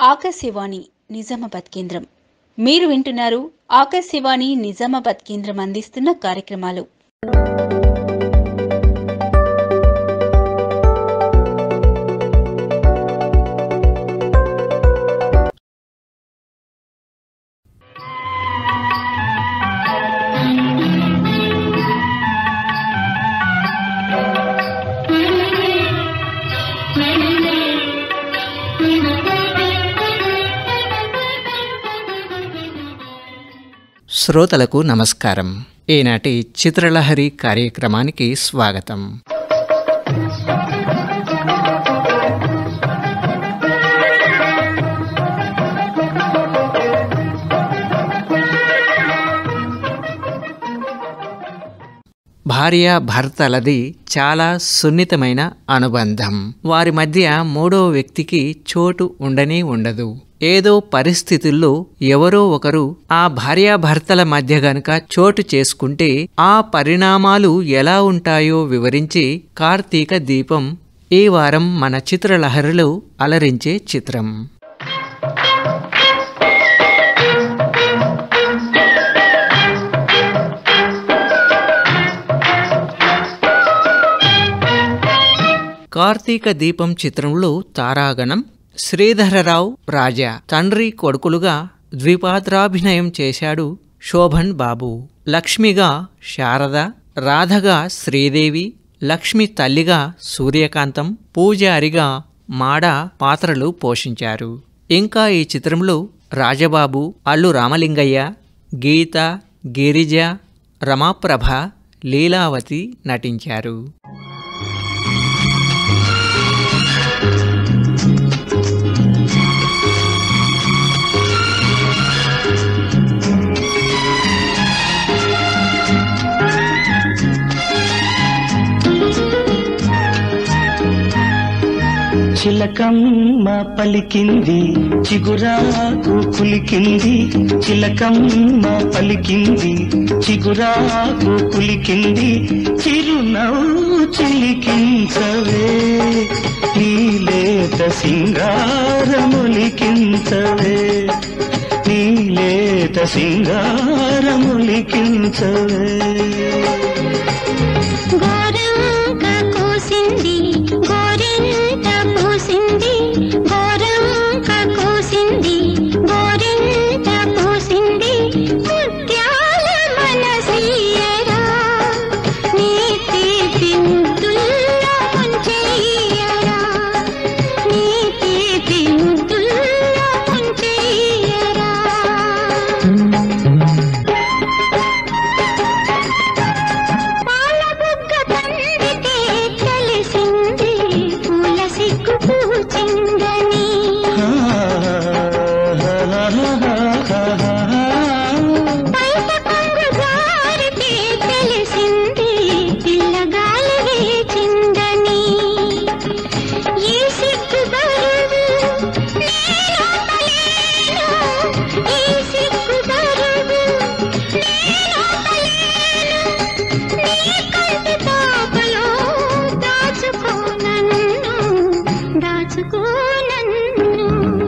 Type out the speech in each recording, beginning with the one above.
ఆకాశవాణి నిజామాబాద్ కేంద్రం. మీరు వింటున్నారు ఆకాశవాణి నిజామాబాద్ కేంద్రం అందిస్తున్న కార్యక్రమాలు. శ్రోతలకు నమస్కారం. ఈనాటి చిత్రలహరి కార్యక్రమానికి స్వాగతం. భార్యాభర్తలది చాలా సున్నితమైన అనుబంధం. వారి మధ్య మూడో వ్యక్తికి చోటు ఉండనే ఉండదు. ఏదో పరిస్థితుల్లో ఎవరో ఒకరు ఆ భార్యాభర్తల మధ్య గనుక చోటు చేసుకుంటే ఆ పరిణామాలు ఎలా ఉంటాయో వివరించి కార్తీక దీపం ఈ వారం మన చిత్రలహరిలో అలరించే చిత్రం. కార్తీక దీపం చిత్రంలో తారాగణం శ్రీధరరావు రాజా తండ్రి కొడుకులుగా ద్విపాత్రాభినయం చేశాడు శోభన్ బాబు. లక్ష్మిగా శారద, రాధగా శ్రీదేవి, లక్ష్మి తల్లిగా సూర్యకాంతం, పూజారిగా మాడ పాత్రలు పోషించారు. ఇంకా ఈ చిత్రంలో రాజబాబు, అల్లు రామలింగయ్య, గీత, గిరిజ, రమాప్రభ, లీలావతి నటించారు. చిలకమ్మ పలికింది చిగురాకు కులికింది, చిలకమ్మ పలికింది చిగురాకు కులికింది, చిరునవ్వు చిలికించవే నీలేత సింగారములికించవే, నీలేత సింగారములికించవే.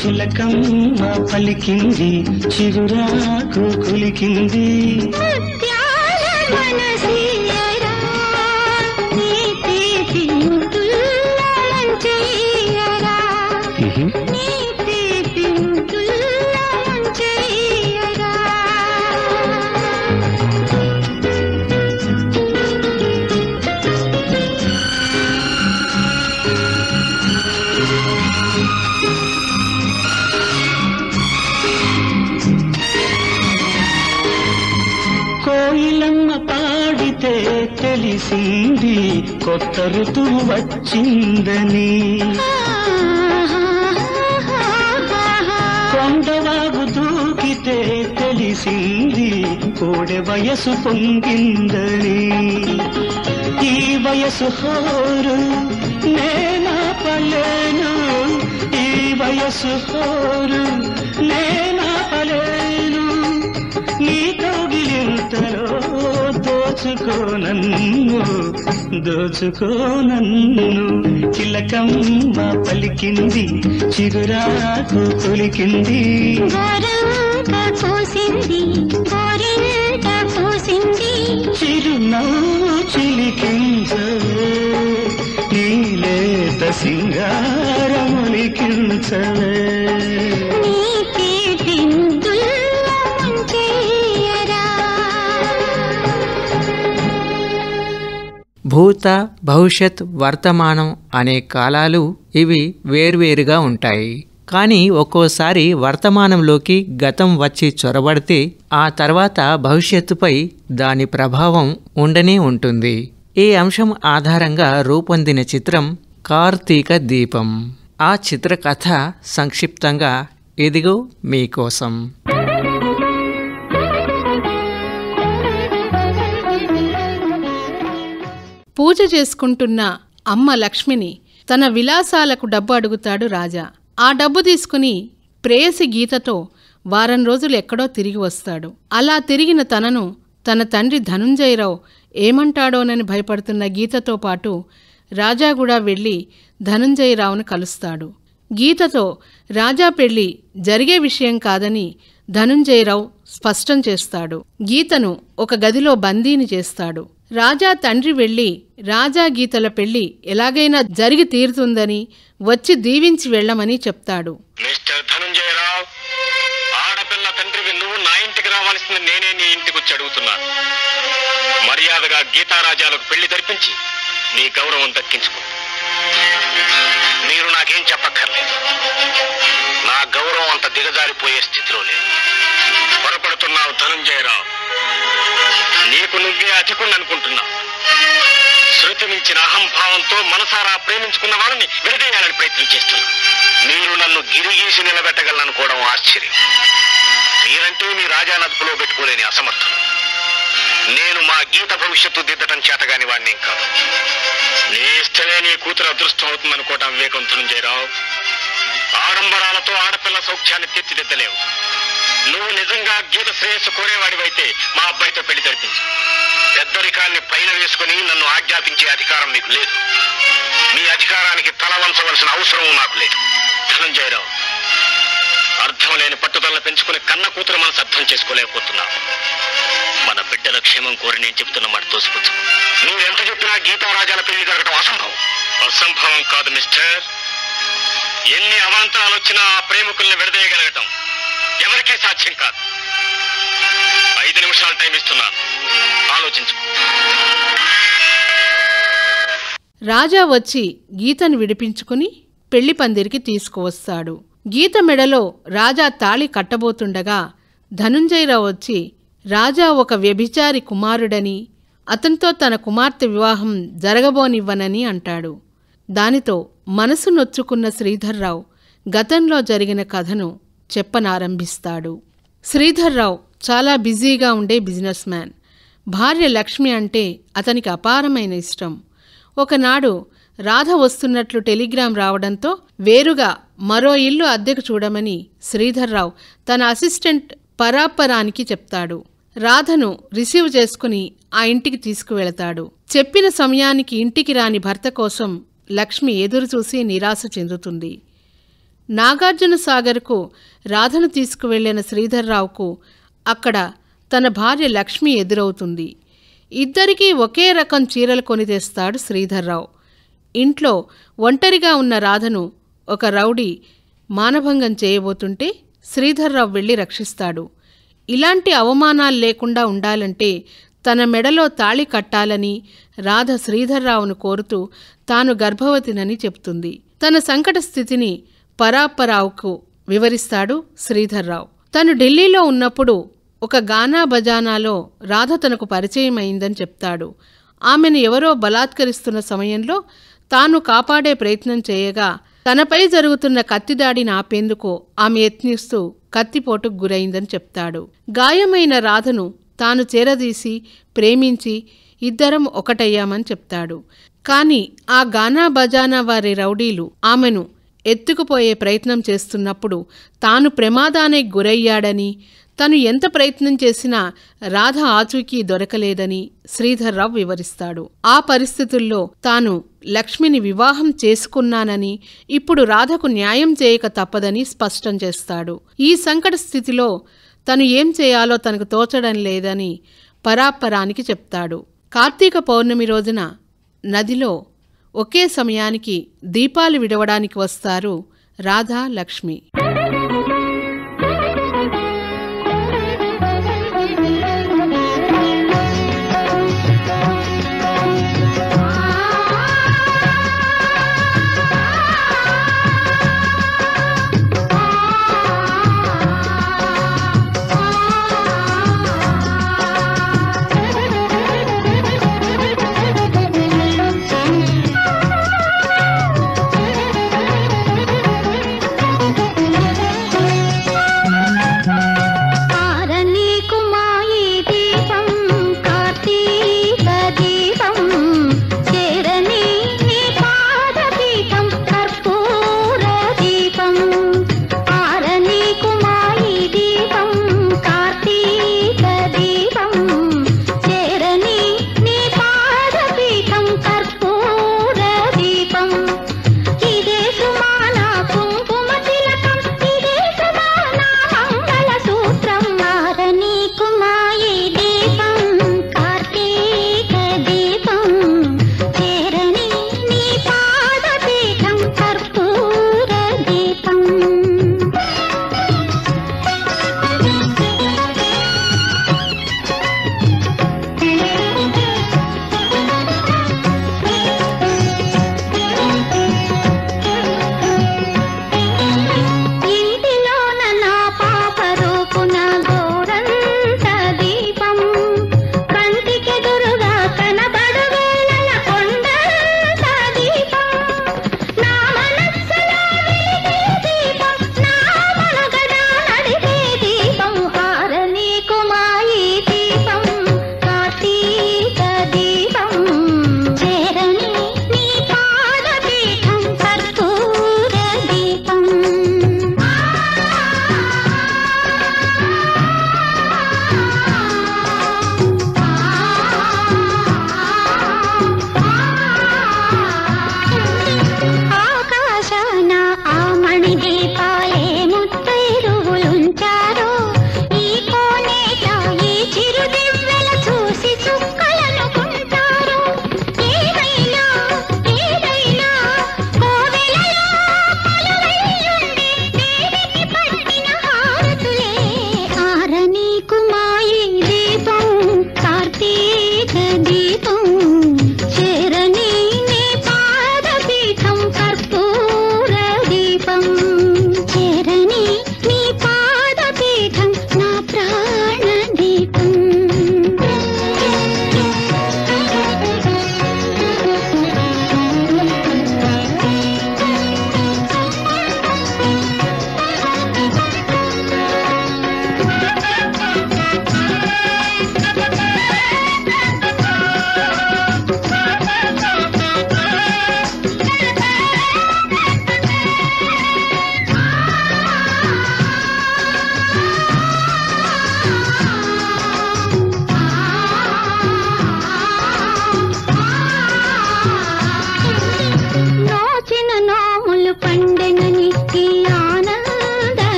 చిలకమ్మ పలికింది చిగురాకు కులికింది, తెలిసింది కొత్త ఋతువు వచ్చిందని, కొండవాగు దూకితే తెలిసింది కోడె వయసు పొంగిందని, ఈ వయసు హోరు నేనాపలేను, ఈ వయసు హోరు నేనాపలేను, నీ కౌగిలింతలో దోచుకో నన్ను దోచుకో నన్ను చిలకమ్మ పలికింది చిగురాకు తొలికింది చిరునవ్వు చిలికించవే నీలేత సింగారములికించవే భూత భవిష్యత్ వర్తమానం అనే కాలాలు ఇవి వేర్వేరుగా ఉంటాయి. కానీ ఒక్కోసారి వర్తమానంలోకి గతం వచ్చి చొరబడితే ఆ తర్వాత భవిష్యత్తుపై దాని ప్రభావం ఉండనే ఉంటుంది. ఈ అంశం ఆధారంగా రూపొందిన చిత్రం కార్తీక దీపం. ఆ చిత్రకథ సంక్షిప్తంగా ఇదిగో మీకోసం. పూజ చేసుకుంటున్న అమ్మ లక్ష్మిని తన విలాసాలకు డబ్బు అడుగుతాడు రాజా. ఆ డబ్బు తీసుకుని ప్రేయసి గీతతో వారం రోజులు ఎక్కడో తిరిగి వస్తాడు. అలా తిరిగిన తనను తన తండ్రి ధనుంజయరావు ఏమంటాడోనని భయపడుతున్న గీతతో పాటు రాజా కూడా వెళ్ళి ధనుంజయరావును కలుస్తాడు. గీతతో రాజా పెళ్లి జరిగే విషయం కాదని ధనుంజయరావు స్పష్టం చేస్తాడు. గీతను ఒక గదిలో బందీని చేస్తాడు. రాజా తండ్రి వెళ్ళి రాజా గీతల పెళ్లి ఎలాగైనా జరిగి తీరుతుందని వచ్చి దీవించి వెళ్ళమని చెప్తాడు. మిస్టర్ ధనుంజయరావు, ఆడపిల్ల తండ్రివి నువ్వు నా ఇంటికి రావాల్సింది నేనే నీ ఇంటికి వచ్చి అడుగుతున్నాను. మర్యాదగా గీతారాజాలకు పెళ్లి జరిపించి నీ గౌరవం దక్కించుకో. మీరు నాకేం చెప్పక్కర్లేదు. నా గౌరవం అంత దిగజారిపోయే స్థితిలో లేదు. పొరపడుతున్నావు ధనుంజయరావు. నీకు నువ్వే అతికుండి అనుకుంటున్నావు. శృతి మించిన అహంభావంతో మనసారా ప్రేమించుకున్న వాళ్ళని విడదీయాలని ప్రయత్నం చేస్తున్నావు. మీరు నన్ను గిరిగీసి నిలబెట్టగలనుకోవడం ఆశ్చర్యం. మీరంటే మీ రాజా నదుపులో పెట్టుకోలేని అసమర్థులు. నేను మా గీత భవిష్యత్తు దిద్దటం చేతగాని వాడిని కాదు. నీ ఇష్టమే నీ కూతురు అదృష్టం అవుతుందనుకోవటం వివేకం ధనుంజయరావు. ఆడంబరాలతో ఆడపిల్ల సౌఖ్యాన్ని తీర్చిదిద్దలేవు. నువ్వు నిజంగా గీత శ్రేయస్సు కోరేవాడివైతే మా అబ్బాయితో పెళ్లి జరిపించు. పెద్దరికాన్ని పైన వేసుకుని నన్ను ఆజ్ఞాపించే అధికారం మీకు లేదు. మీ అధికారానికి తల వంచవలసిన అవసరం నాకు లేదు. ధనుంజయరావు, అర్థం లేని పట్టుదలను పెంచుకుని కన్న కూతురు మనసు అర్థం చేసుకోలేకపోతున్నావు. మన బిడ్డల క్షేమం కోరి నేను చెప్తున్న మాట తోసిపుచ్చు. నువ్వెంత చెప్పినా గీతారాజాల పెళ్లి జరగడం అసంభవం. అసంభవం కాదు మిస్టర్. ఎన్ని అవాంతరాలు వచ్చినా ఆ ప్రేమికుల్ని విడదీయగలగటం ఎవరికీ సాధ్యం కాదు. 5 నిమిషాలు టైం ఇస్తున్నాను, ఆలోచించు. రాజా వచ్చి గీతను విడిపించుకుని పెళ్లి పందిరికి తీసుకువస్తాడు. గీత మెడలో రాజా తాళి కట్టబోతుండగా ధనుంజయరావు వచ్చి రాజా ఒక వ్యభిచారి కుమారుడని, అతనితో తన కుమార్తె వివాహం జరగబోనివ్వనని అంటాడు. దానితో మనసు నొచ్చుకున్న శ్రీధర్రావు గతంలో జరిగిన కథను చెప్పనారంభిస్తాడు. శ్రీధర్రావు చాలా బిజీగా ఉండే బిజినెస్ మ్యాన్. భార్య లక్ష్మి అంటే అతనికి అపారమైన ఇష్టం. ఒకనాడు రాధ వస్తున్నట్లు టెలిగ్రామ్ రావడంతో వేరుగా మరో ఇల్లు అద్దెకు చూడమని శ్రీధర్రావు తన అసిస్టెంట్ పరాపరానికి చెప్తాడు. రాధను రిసీవ్ చేసుకుని ఆ ఇంటికి తీసుకువెళతాడు. చెప్పిన సమయానికి ఇంటికి రాని భర్త కోసం లక్ష్మి ఎదురుచూసి నిరాశ చెందుతుంది. నాగార్జునసాగర్కు రాధను తీసుకువెళ్లిన శ్రీధర్రావుకు అక్కడ తన భార్య లక్ష్మి ఎదురవుతుంది. ఇద్దరికీ ఒకే రకం చీరలు కొని తెస్తాడు శ్రీధర్రావు. ఇంట్లో ఒంటరిగా ఉన్న రాధను ఒక రౌడీ మానభంగం చేయబోతుంటే శ్రీధర్రావు వెళ్లి రక్షిస్తాడు. ఇలాంటి అవమానాలు లేకుండా ఉండాలంటే తన మెడలో తాళి కట్టాలని రాధ శ్రీధర్రావును కోరుతూ తాను గర్భవతినని చెప్తుంది. తన సంకట స్థితిని పరాపరావుకు వివరిస్తాడు శ్రీధర్రావు. తను ఢిల్లీలో ఉన్నప్పుడు ఒక గానా బజానాలో రాధ తనకు పరిచయం అయిందని చెప్తాడు. ఆమెను ఎవరో బలాత్కరిస్తున్న సమయంలో తాను కాపాడే ప్రయత్నం చేయగా తనపై జరుగుతున్న కత్తిదాడిని ఆపేందుకు ఆమె యత్నిస్తూ కత్తిపోటుకు గురైందని చెప్తాడు. గాయమైన రాధను తాను చేరదీసి ప్రేమించి ఇద్దరం ఒకటయ్యామని చెప్తాడు. కాని ఆ గానా బజానా వారి రౌడీలు ఆమెను ఎత్తుకుపోయే ప్రయత్నం చేస్తున్నప్పుడు తాను ప్రమాదానికి గురయ్యాడని, తను ఎంత ప్రయత్నం చేసినా రాధ ఆచూకీ దొరకలేదని శ్రీధర్రావు వివరిస్తాడు. ఆ పరిస్థితుల్లో తాను లక్ష్మిని వివాహం చేసుకున్నానని, ఇప్పుడు రాధకు న్యాయం చేయక తప్పదని స్పష్టం చేస్తాడు. ఈ సంకట స్థితిలో తను ఏం చేయాలో తనకు తోచడం లేదని పరాపరానికి చెప్తాడు. కార్తీక పౌర్ణమి రోజున నదిలో ఒకే సమయానికి దీపాలు విడవడానికి వస్తారు రాధా, లక్ష్మి.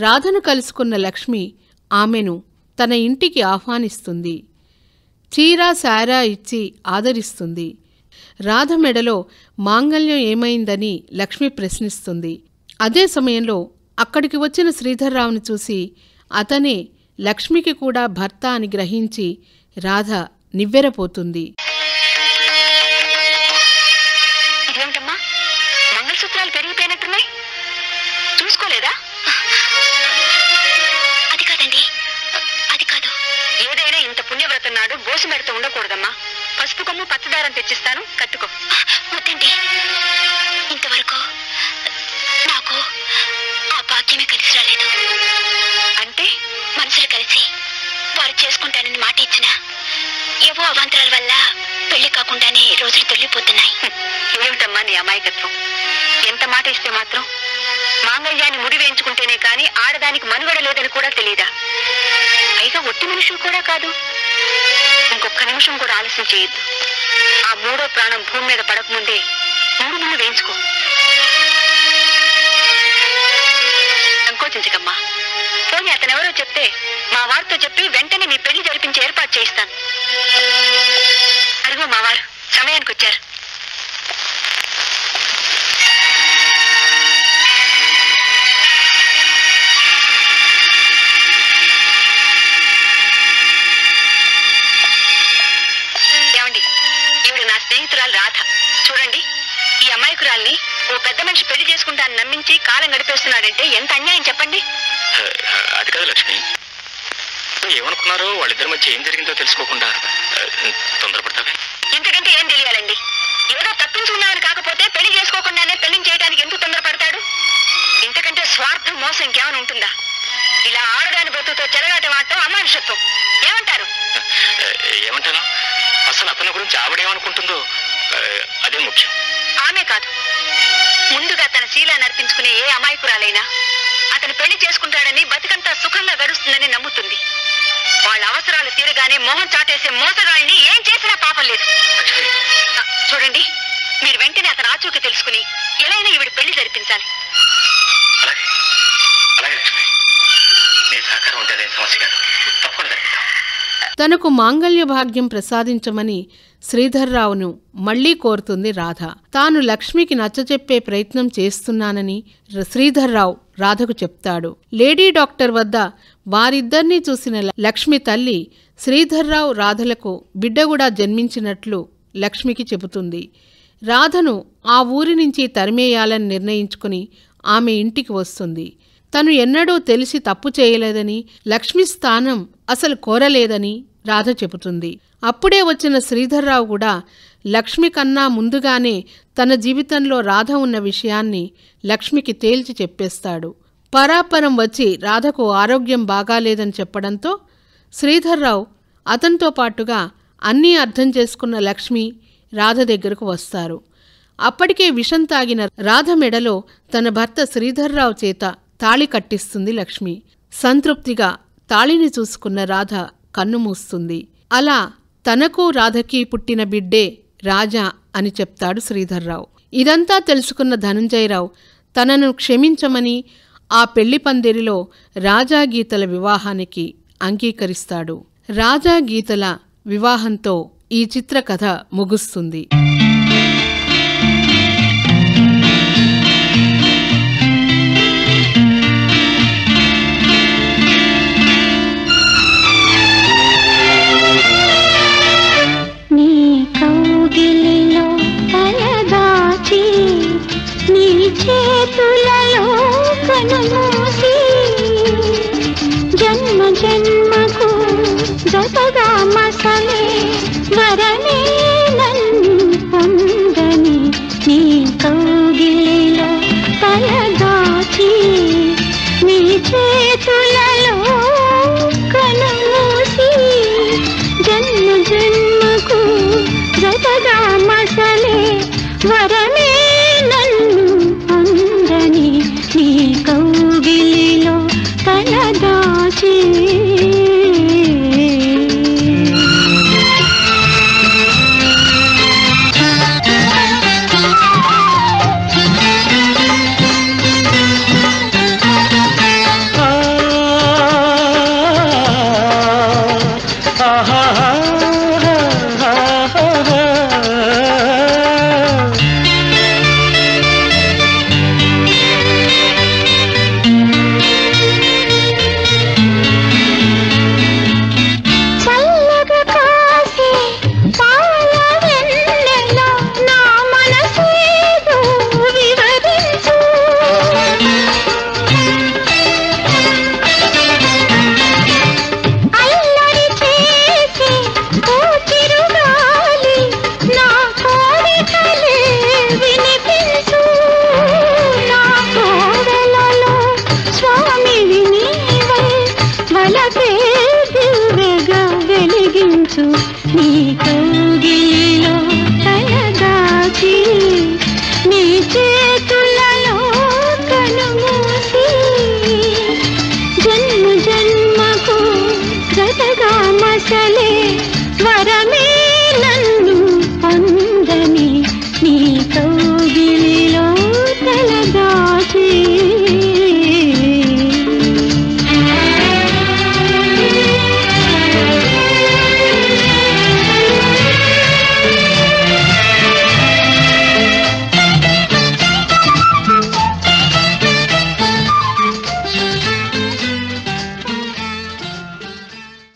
రాధను కలుసుకున్న లక్ష్మి ఆమెను తన ఇంటికి ఆహ్వానిస్తుంది. చీర సారా ఇచ్చి ఆదరిస్తుంది. రాధ మెడలో మాంగల్యం ఏమైందని లక్ష్మి ప్రశ్నిస్తుంది. అదే సమయంలో అక్కడికి వచ్చిన శ్రీధర్రావుని చూసి అతనే లక్ష్మికి కూడా భర్త అని గ్రహించి రాధ నివ్వెరపోతుంది. ఇదేమిటమ్మా, మంగళసూత్రాలు పెరిగిపోయినట్టున్నాయి, చూసుకోలేదా? అది కాదండి, అది కాదు. ఏదైనా ఇంత పుణ్యవ్రతం నాడు బోసు మెడతో ఉండకూడదమ్మా. పసుపు కొమ్ము పచ్చదారం తెచ్చిస్తాను, కట్టుకో. వద్దండి, ఇంతవరకు నాకు ఆ భాగ్యమే కలిసి రాలేదు. అంటే మనసులు కలిసి వారు చేసుకుంటానని మాట ఇచ్చిన ఏవో అవాంతరాల వల్ల పెళ్లి కాకుండానే రోజులు తొలిపోతున్నాయి. ఏమిటమ్మా నీ అమాయకత్వం? ఎంత మాట ఇస్తే మాత్రం మాంగళ్యాన్ని ముడి వేయించుకుంటేనే కానీ ఆడదానికి మనుగడ లేదని కూడా తెలీదా? పైగా ఒట్టి మనుషులు కూడా కాదు. ఇంకొక నిమిషం కూడా ఆలస్యం చేయొద్దు. ఆ మూడో ప్రాణం భూమి మీద పడకముందే మూడు వేయించుకో. సంకోచించకమ్మా. పోనీ అతనెవరో చెప్తే మా వారితో చెప్పి వెంటనే మీ పెళ్లి జరిపించి ఏర్పాటు చేయిస్తాను. అరుగు మా వారు సమయానికి వచ్చారు. ఏమండి, ఈవిడ నా స్నేహితురాలు రాధ. చూడండి, ఈ అమాయకురాల్ని ఓ పెద్ద మనిషి పెళ్లి చేసుకుంటానని నమ్మించి కాలం గడిపేస్తున్నాడంటే ఎంత అన్యాయం చెప్పండి. అది కాదు లక్ష్మి, ఏమనుకున్నారో వాళ్ళిద్దరి మధ్య ఏం జరిగిందో తెలుసుకోకుండా తొందరపడతావే. ఇంతకంటే ఏం తెలియాలండి? ఏదో తప్పించుకున్నామని కాకపోతే పెళ్లి చేసుకోకుండానే పెళ్లిని చేయడానికి ఎందుకు తొందరపడతాడు? ఇంతకంటే స్వార్థం, మోసం ఇంకేమైనా ఉంటుందా? ఇలా ఆడదాని బ్రతుకుతో చెరగాట వాడటం అమానుషత్వం. ఏమంటారు? ఏమంటాను? అసలు అతని గురించి ఆవిడేమనుకుంటుందో అదే ముఖ్యం. ఆమె కాదు, ముందుగా తన శీలాన్ని అర్పించుకునే ఏ అమాయకురాలైనా అతను పెళ్లి చేసుకుంటాడని బతికంతా సుఖంగా గడుస్తుందని నమ్ముతుంది. వాళ్ళ అవసరాలు తీరగానే మోహం చాటేసే మోసగాళ్ళని ఏం చేసినా పాపం లేదు. చూడండి, మీరు వెంటనే అతను ఆచూకీ తెలుసుకుని ఎలా అయినా ఈవిడ పెళ్లి జరిపించాలి. అలాగే అలాగే లక్ష్మి, నీ సహకారం ఉంటేనే సమస్య కాదు. తప్పకుండా జరిపిద్దాం. తనకు మాంగళ్య భాగ్యం ప్రసాదించమని శ్రీధర్రావును మళ్లీ కోరుతుంది రాధ. తాను లక్ష్మికి నచ్చచెప్పే ప్రయత్నం చేస్తున్నానని శ్రీధర్రావు రాధకు చెప్తాడు. లేడీ డాక్టర్ వద్ద వారిద్దరినీ చూసిన లక్ష్మి తల్లి శ్రీధర్రావు రాధలకు బిడ్డ కూడా జన్మించినట్లు లక్ష్మికి చెబుతుంది. రాధను ఆ ఊరి నుంచి తరిమేయాలని నిర్ణయించుకుని ఆమె ఇంటికి వస్తుంది. తను ఎన్నడూ తెలిసి తప్పు చేయలేదని, లక్ష్మి స్థానం అసలు కోరలేదని రాధ చెబుతుంది. అప్పుడే వచ్చిన శ్రీధర్రావు కూడా లక్ష్మి కన్నా ముందుగానే తన జీవితంలో రాధ ఉన్న విషయాన్ని లక్ష్మికి తేల్చి చెప్పేస్తాడు. పరాపరం వచ్చి రాధకు ఆరోగ్యం బాగాలేదని చెప్పడంతో శ్రీధర్రావు అతనితో పాటుగా అన్నీ అర్థం చేసుకున్న లక్ష్మి రాధ దగ్గరకు వస్తారు. అప్పటికే విషం తాగిన రాధ మెడలో తన భర్త శ్రీధర్రావు చేత తాళి కట్టిస్తుంది లక్ష్మి. సంతృప్తిగా తాళిని చూసుకున్న రాధ కన్నుమూస్తుంది. అలా తనకు రాధకి పుట్టిన బిడ్డే రాజా అని చెప్తాడు శ్రీధర్రావు. ఇదంతా తెలుసుకున్న ధనంజయరావు తనను క్షమించమని ఆ పెళ్లి పందిరిలో రాజాగీతల వివాహానికి అంగీకరిస్తాడు. రాజాగీతల వివాహంతో ఈ చిత్రకథ ముగుస్తుంది. చేతులలో కనుమూసి జన్మ జన్మకు జతగా మసలే వరమే నన్ను పొందని నీ కౌగిలిలో తలదాచి నీ చేతులలో కనుమూసి జన్మ జన్మకు జతగా మసలే వరమే నీ కౌగిలిలో తలదాచి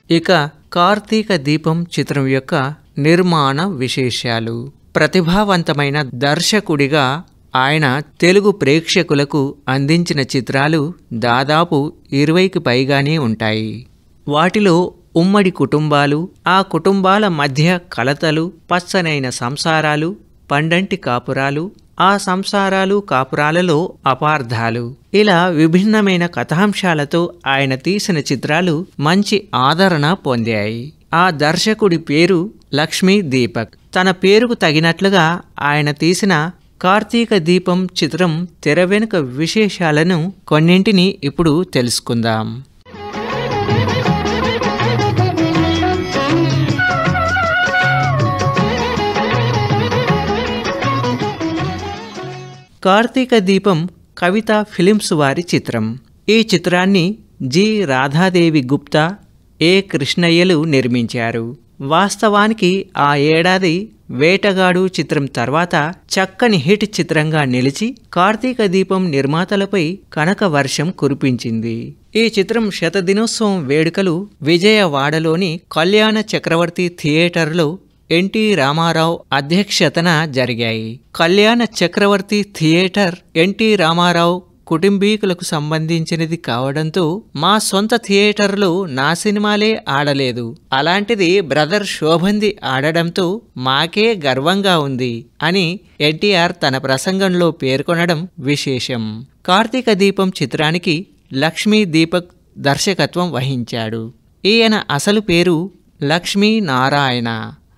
ఇక కార్తీక దీపం చిత్రం యొక్క నిర్మాణ విశేషాలు. ప్రతిభావంతమైన దర్శకుడిగా ఆయన తెలుగు ప్రేక్షకులకు అందించిన చిత్రాలు దాదాపు 20కి పైగానే ఉంటాయి. వాటిలో ఉమ్మడి కుటుంబాలు, ఆ కుటుంబాల మధ్య కలతలు, పచ్చనైన సంసారాలు, పండంటి కాపురాలు, ఆ సంసారాలు కాపురాలలో అపార్థాలు, ఇలా విభిన్నమైన కథాంశాలతో ఆయన తీసిన చిత్రాలు మంచి ఆదరణ పొందాయి. ఆ దర్శకుడి పేరు లక్ష్మీ దీపక్. తన పేరుకు తగినట్లుగా ఆయన తీసిన కార్తీక దీపం చిత్రం తెర వెనుక విశేషాలను కొన్నింటిని ఇప్పుడు తెలుసుకుందాం. కార్తీక దీపం కవిత ఫిలిమ్స్ వారి చిత్రం. ఈ చిత్రాన్ని జి రాధాదేవి గుప్తా, ఏ కృష్ణయ్యలు నిర్మించారు. వాస్తవానికి ఆ ఏడాది వేటగాడు చిత్రం తర్వాత చక్కని హిట్ చిత్రంగా నిలిచి కార్తీక దీపం నిర్మాతలపై కనక వర్షం కురిపించింది. ఈ చిత్రం శతదినోత్సవం వేడుకలు విజయవాడలోని కళ్యాణ చక్రవర్తి థియేటర్లో ఎన్టీ రామారావు అధ్యక్షతన జరిగాయి. కళ్యాణ చక్రవర్తి థియేటర్ ఎన్టీ రామారావు కుటుంబీకులకు సంబంధించినది కావడంతో మా సొంత థియేటర్లో నా సినిమాలే ఆడలేదు, అలాంటిది బ్రదర్ శోభంది ఆడడంతో మాకే గర్వంగా ఉంది అని ఎన్టీఆర్ తన ప్రసంగంలో పేర్కొనడం విశేషం. కార్తీక దీపం చిత్రానికి లక్ష్మీ దీపక్ దర్శకత్వం వహించాడు. ఈయన అసలు పేరు లక్ష్మీ నారాయణ.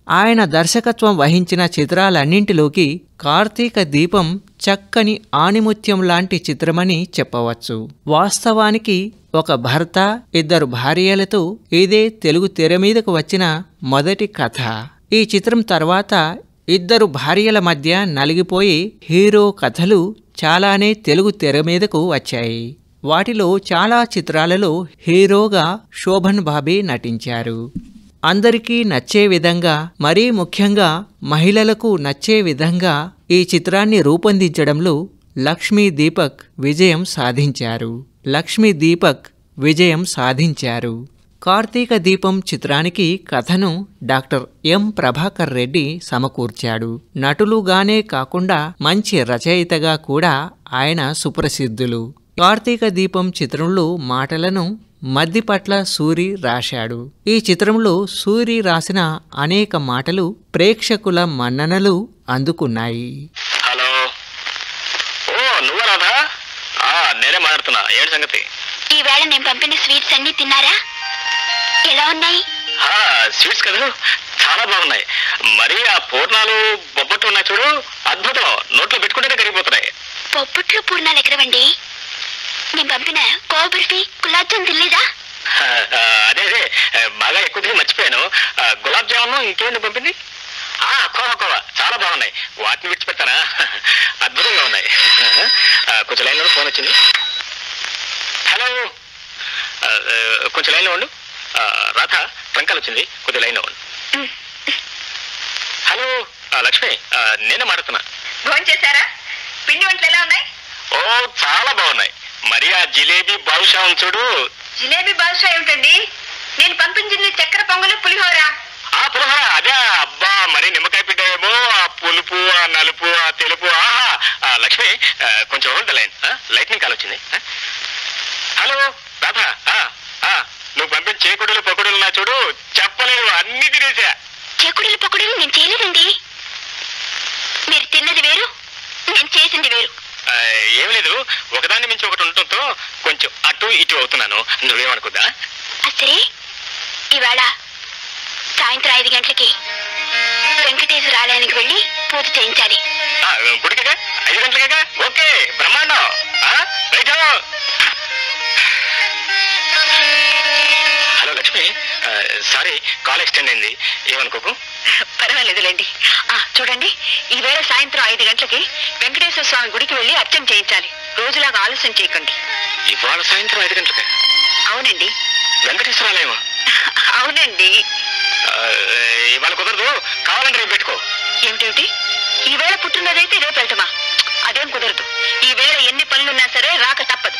ఆయన దర్శకత్వం వహించిన చిత్రాలన్నింటిలోకి కార్తీక దీపం చక్కని ఆణిముత్యం లాంటి చిత్రమని చెప్పవచ్చు. వాస్తవానికి ఒక భర్త, 2 భార్యలతో ఇదే తెలుగు తెర మీదకు వచ్చిన మొదటి కథ. ఈ చిత్రం తర్వాత 2 భార్యల మధ్య నలిగిపోయి హీరో కథలు చాలానే తెలుగు తెర మీదకు వచ్చాయి. వాటిలో చాలా చిత్రాలలో హీరోగా శోభన్ బాబే నటించారు. అందరికీ నచ్చే విధంగా, మరీ ముఖ్యంగా మహిళలకు నచ్చే విధంగా ఈ చిత్రాన్ని రూపొందించడంలో లక్ష్మీ దీపక్ విజయం సాధించారు. కార్తీక దీపం చిత్రానికి కథను డాక్టర్ ఎం ప్రభాకర్ రెడ్డి సమకూర్చాడు. నటులుగానే కాకుండా మంచి రచయితగా కూడా ఆయన సుప్రసిద్ధులు. కార్తీక దీపం చిత్రంలో మాటలను మద్దిపట్ల సూరి రాశాడు. ఈ చిత్రంలో సూరి రాసిన అనేక మాటలు ప్రేక్షకుల మన్ననలు అందుకున్నాయి. హలో, ఓ నువ్వు రాధా? నేనే మాట్లాడుతున్నా. ఏంటి సంగతి? ఈవేళ నేను పంపిన స్వీట్స్ అన్ని తిన్నారా? ఎలా ఉన్నాయి? స్వీట్స్ కదా, చాలా బాగున్నాయి. మరి ఆ పూర్ణాలు బొబ్బట్లు ఉన్నాయి చూడు, అద్భుతం. నోట్లో పెట్టుకుంటేనే కరిగిపోతున్నాయి. బొబ్బట్లు పూర్ణాలు ఎక్కడవండి? నేను పంపిన కోవా బర్ఫీ, గులాబ్ జామ్ తినలేదా? అదే బాగా ఎక్కువ తిని మర్చిపోయాను. గులాబ్ జామున్ ఇంకేంటి పంపింది? కోవా చాలా బాగున్నాయి. వాటిని విడిచిపెట్టానా? అద్భుతంగా ఉన్నాయి. కొంచెం లైన్లో ఫోన్ వచ్చింది. హలో, కొంచెం లైన్లో ఉండు. రాధ ట్రంకాలు వచ్చింది, కొంచెం లైన్లో ఉండు. హలో లక్ష్మి, నేనే మాట్లాడుతున్నా. ఫోన్ చేశారా? పిండి వంటలు ఎలా ఉన్నాయి? ఓ చాలా బాగున్నాయి. మరి ఆ జిలేబీ బాదుషా చూడు. జిలేబీ బాదుషా ఏమిటండి? నేను పంపించింది చక్కెర పొంగలు, పులిహోర. పులిహోర అదే. అబ్బా, మరి నిమ్మకాయ పిండేమో. ఆ పులుపు, ఆ నలుపు, ఆ తెలుపు. లక్ష్మి కొంచెం హోల్డ్ లైన్. లైట్నింగ్ కాల్ వచ్చింది. హలో రాధా, నువ్వు పంపిన చేకుడులు పకుడులు నా చూడు, చెప్పలేవు, అన్ని తినేసా. చేకుడులు పకుడులు నేను చేయలేదండి. మీరు తిన్నది వేరు, నేను చేసింది వేరు. ఏమి లేదు, ఒకదాన్ని మించి ఒకటి ఉండటంతో కొంచెం అటు ఇటు అవుతున్నాను. నువ్వేమనుకుందా? సరే, ఈవేళ సాయంత్రం 5 గంటలకి వెంకటేశ్వర ఆలయానికి వెళ్ళి పూజ చేయించాలి. గుడికిగా 5 గంటలకేగా? ఓకే, బ్రహ్మాండం. Right. Hello Lakshmi, sorry call extend అయింది, ఏమనుకోకు. పర్వాలేదులేండి. చూడండి, ఈవేళ సాయంత్రం 5 గంటలకి వెంకటేశ్వర స్వామి గుడికి వెళ్ళి అర్చన చేయించాలి. రోజులాగా ఆలస్యం చేయకండి. ఇవాళ సాయంత్రం 5 గంటలకి? అవునండి. వెంకటేశ్వరాలయం? అవునండి. ఇవాళ కుదరదు, కావాలంటే రేపు పెట్టుకో. ఏమిటేమిటి? ఈవేళ పుట్టినదైతే రేపు వెళ్తామా? అదేం కుదరదు. ఈవేళ ఎన్ని పనులున్నా సరే రాక తప్పదు.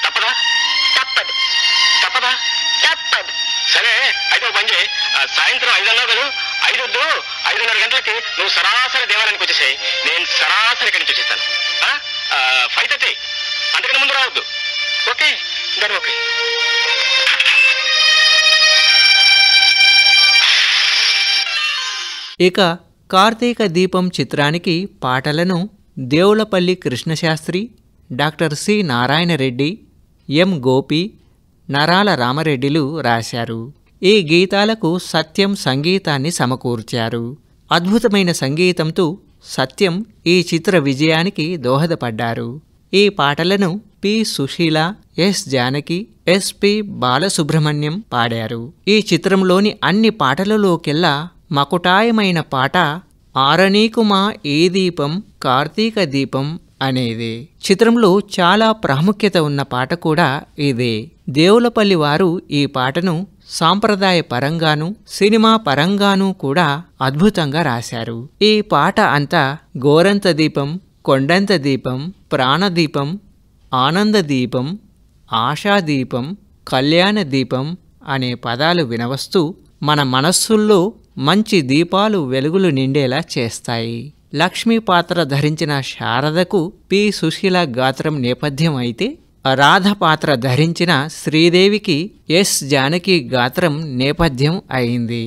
తప్పదా? తప్పదు. తప్పదా? తప్పదు. సరే అయితే ఒక పని చేయి, సాయంత్రం 5 అన్నావు కదా, 5 5:30 గంటలకి నువ్వు సరాసరి దేవాలయానికి వచ్చేసాయి. నేను సరాసరి ఇక్కడి నుంచి వచ్చేస్తాను. 5:30 అంతకన్నా ముందు రావద్దు. ఓకే గారు, ఓకే. ఇక కార్తీక దీపం చిత్రానికి పాటలను దేవులపల్లి కృష్ణశాస్త్రి, డాక్టర్ సి నారాయణరెడ్డి, ఎం గోపి, నరాల రామరెడ్డిలు రాశారు. ఈ గీతాలకు సత్యం సంగీతాన్ని సమకూర్చారు. అద్భుతమైన సంగీతంతో సత్యం ఈ చిత్ర విజయానికి దోహదపడ్డారు. ఈ పాటలను P Susheela, S Janaki, SP Balasubrahmanyam పాడారు. ఈ చిత్రంలోని అన్ని పాటలలోకెల్లా మకుటాయమైన పాట ఆరనీకుమా ఏ దీపం కార్తీక దీపం అనేది. చిత్రంలో చాలా ప్రాముఖ్యత ఉన్న పాట కూడా ఇదే. దేవులపల్లి వారు ఈ పాటను సాంప్రదాయ పరంగాను సినిమా పరంగాను కూడా అద్భుతంగా రాశారు. ఈ పాట అంతా గోరంత దీపం, కొండంత దీపం, ప్రాణదీపం, ఆనందదీపం, ఆశాదీపం, కళ్యాణ దీపం అనే పదాలు వినవస్తూ మన మనస్సుల్లో మంచి దీపాలు వెలుగులు నిండేలా చేస్తాయి. లక్ష్మీ పాత్ర ధరించిన శారదకు పి సుశీల గాత్రం నేపథ్యం అయితే, రాధ పాత్ర ధరించిన శ్రీదేవికి ఎస్ జానకి గాత్రం నేపథ్యం అయింది.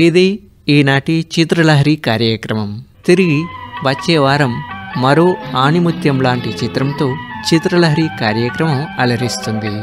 ఇది ఈనాటి చిత్రలహరి కార్యక్రమం. తిరిగి వచ్చే వారం మరో ఆణిముత్యం లాంటి చిత్రంతో చిత్రలహరి కార్యక్రమం అలరిస్తుంది.